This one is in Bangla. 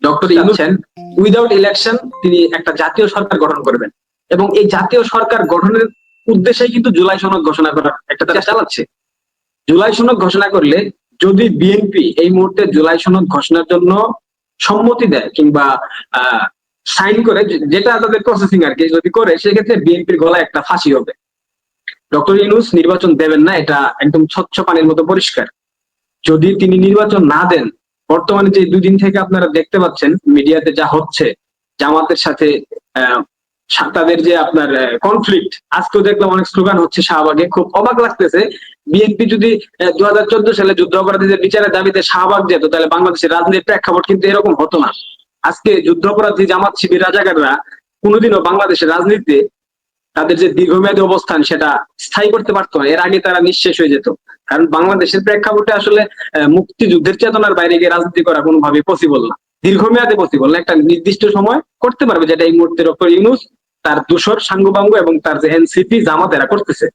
ডক্টর ইউনূস উইদাউট ইলেকশন তিনি একটা জাতীয় সরকার গঠন করবেন, এবং এই জাতীয় সরকার গঠনের উদ্দেশ্যে কিন্তু জুলাই সনদ ঘোষণা করার একটা চেষ্টা চালাচ্ছে। জুলাই সনদ ঘোষণা করলে যদি বিএনপি এই মুহূর্তে জুলাই সনদ ঘোষণার জন্য সম্মতি দেয় কিংবা সাইন করে, যেটা তাদের প্রসেসিং আর কি, যদি করে, সেক্ষেত্রে বিএনপির গলায় একটা ফাঁসি হবে। ডক্টর ইউনূস নির্বাচন দেবেন না, এটা একদম স্বচ্ছ পানির মতো পরিষ্কার। যদি তিনি নির্বাচন না দেন, বর্তমানে যে 2 দিন থেকে আপনারা দেখতে পাচ্ছেন মিডিয়াতে যা হচ্ছে, জামাতের সাথে তাদের যে আপনার কনফ্লিক্ট, আজকেও দেখলাম অনেক স্লোগান হচ্ছে শাহবাগে। খুব অবাক লাগতেছে, বিএনপি যদি 2014 সালে যুদ্ধ অপরাধীদের বিচারের দাবিতে শাহবাগ যেত, তাহলে বাংলাদেশের রাজনীতির প্রেক্ষাপট কিন্তু এরকম হতো না। আজকে যুদ্ধ অপরাধী জামাত শিবির রাজাকাররা কোনোদিনও বাংলাদেশের রাজনীতিতে তাদের যে দীর্ঘমেয়াদী অবস্থান সেটা স্থায়ী করতে পারতো না। এর আগে তারা নিঃশেষ হয়ে যেত, কারণ বাংলাদেশের প্রেক্ষাপটে আসলে মুক্তিযুদ্ধের চেতনার বাইরে গিয়ে রাজনীতি করা কোনোভাবে পসিবল না, দীর্ঘমেয়াদে পসিবল না। একটা নির্দিষ্ট সময় করতে পারবে, যেটা এই মুহূর্তে ডক্টর ইউনূস, তার দূষর সাঙ্গপাঙ্গ এবং তার যে এনসিপি জামাত এরা করতেছে।